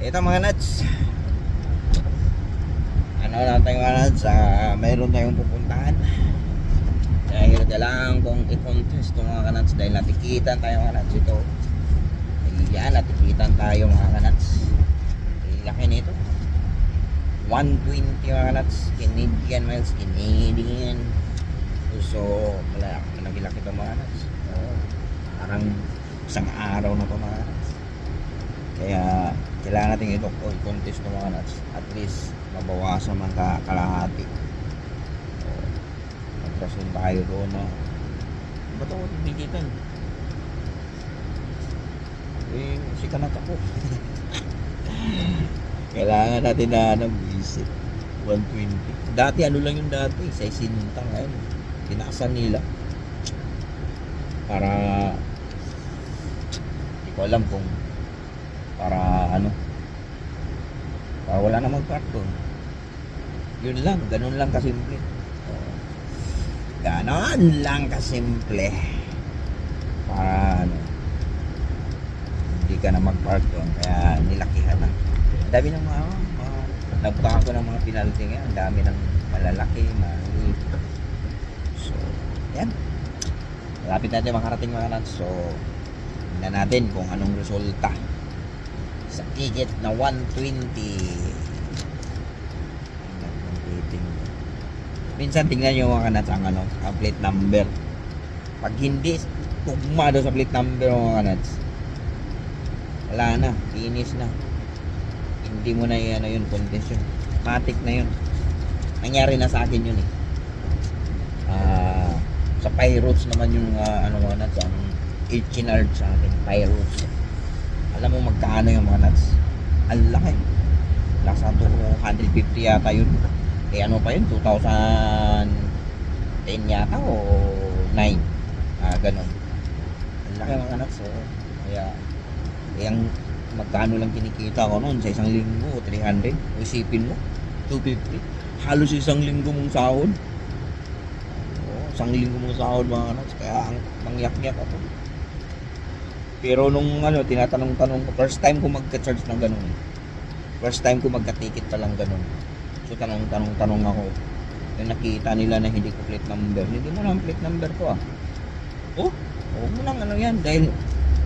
Ito mga nuts. Ano natin mga nuts, mayroon tayong pupuntahan. Dahil kailangan kong i-contest itong mga nuts dahil natikitan tayo mga nuts ito. Ayan, natikitan tayo mga nuts. Laki nito. 120 mga nuts. Canadian miles, Canadian. So, malaki-laki ito mga nuts. Parang isang araw na ito mga nuts. Kaya kailangan natin ito i-contest ng mga nuts. At least mabawasan man kalahati. Magkasun tayo doon na ba't ako tigitan? Si kanat ako. Kailangan natin na visit 120. Dati ano lang yung dati, sa isintang ngayon. Tinaasan nila. Para hindi ko alam kung para ano. Para wala na mag-park doon. Yun lang, ganun lang kasimple. Ganon lang kasimple. Para ano, hindi ka na mag-park doon. Kaya nilakihan na. Ang dami ng mga nagbuka ko ng mga penalty ngayon. Ang dami ng malalaki, maliit. So, yan. Malapit natin makarating mga nuts. So, tingnan natin kung anong resulta sa ticket na 120. Minsan tingnan nyo mga nuts ang ano, ang plate number. Pag hindi tugma doon sa plate number mga nuts, wala na, finish na. Hindi mo na yan, yun, contest yun. Matic na yun. Nangyari na sa akin yun eh. Sa Pyrotes naman yung ano mga nuts, ang H&R sa akin, Pyrotes. Alam mo magkano yung mga nuts? Ang laki. Nasa 250 yata yun. Eh ano pa yun? 2010 yata o 9? Ganon. Ang laki mga nuts. So, kaya, ang magkano lang kinikita ko noon sa isang linggo, 300. O isipin mo, 250. Halos isang linggo mong sahod. Isang linggo mong sahod mga nuts. Kaya ang mangyak-yak ako. Pero nung ano, tinatanong-tanong ko, first time ko magka-charge ng ganun. First time ko magka-ticket pa lang ganun. So tanong ako. Yung nakita nila na hindi ko plate number. Hindi mo lang plate number ko huwag mo lang ano yan. Dahil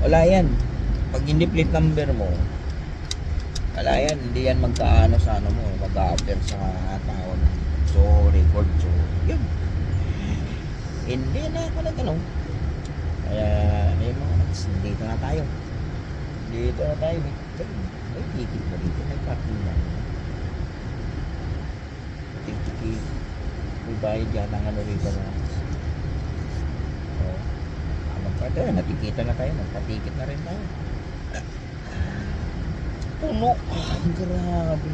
wala yan. Pag hindi plate number mo, wala yan. Hindi yan magkaano sa ano mo. Mag-a-appear sa tao. So record. So yun. Hindi na ako nagtanong. Kaya may mga dito na tayo. Dito na tayo. May ticket ba dito? May parking na. Ticket. May bayad yata ng ano rito mga. Magpata. Natikita na tayo. Magpatiket na rin tayo. Puno. Grabe.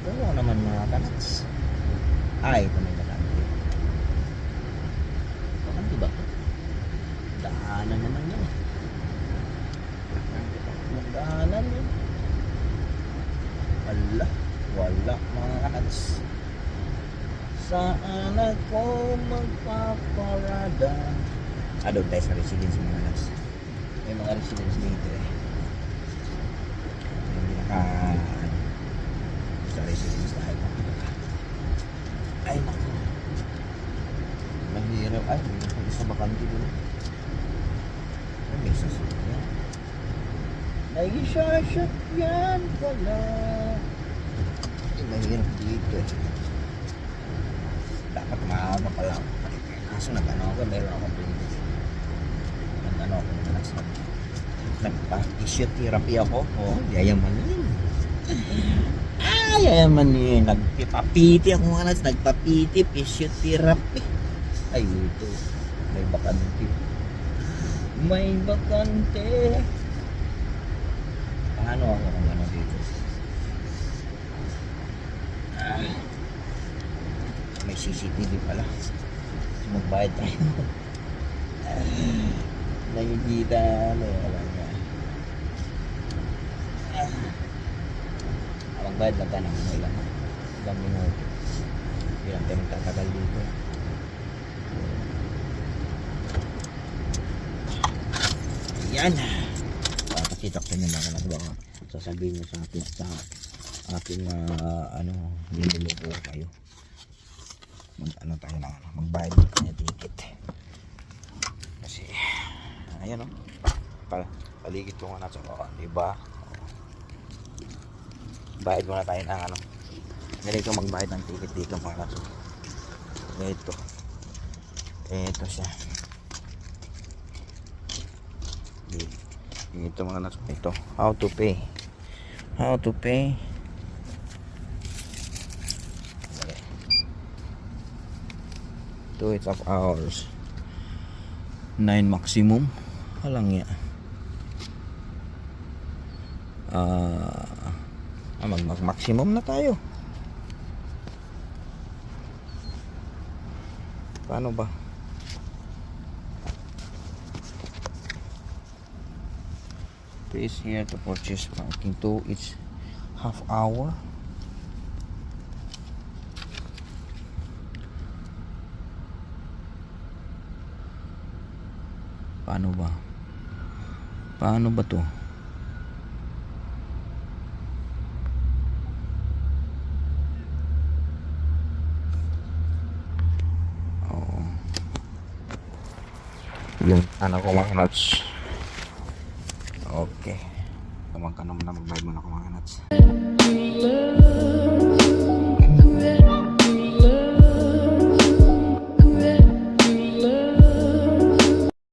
Puno naman mga kanats. Ito may bakante. Bakante ba ito? Daanan naman yan. Daanan yun. Wala mga kanats. Saan ako magpaparada? Doon tayo sa residence mga kanats. May mga residence dito eh. Hindi sa residence tayo. Ay naku. Mahirap. May isa bakante doon. May sasakyan. May sasakyan pala. Mahirap dito eh. Dapat maaga pala. Kaso nag-ano ako, meron akong pinto. Nag-ano ako, nagpa-tissue therapy ako. Yayamanin. Yayamanin. Nagpapiti ako mga nuts. Nagpapiti, tissue therapy. Ay, ito. May bakante. May bakante. Paano ako kung ano dito? May CCTV pala. So magbayad tayo. Nakikita wala nga. Magbayad lang ka ng ilang minuto. Ilang tayo magtatagal dito. Yan. Pakita ko sa inyo mga kanats. So sasabihin niyo sa aking ano, niluluto kayo. Ano tayo na, magbayad ng kanya ticket. Kasi, ayan o. Paligid ko nga na sa diba? Bayad muna tayo ng ano. Ganito magbayad ng ticket dito mga naso. Ito siya. Ito mga naso. Ito. How to pay. How to pay. 2.5 hours. 9 maximum. Halang ya. Mag-maximum na tayo. Paano ba? Please here to purchase parking 2 each half hour. Paano ba? Paano ba to? Yung anak ko mga nuts. Okay, kamang ka naman na magbayad mo na ko mga nuts.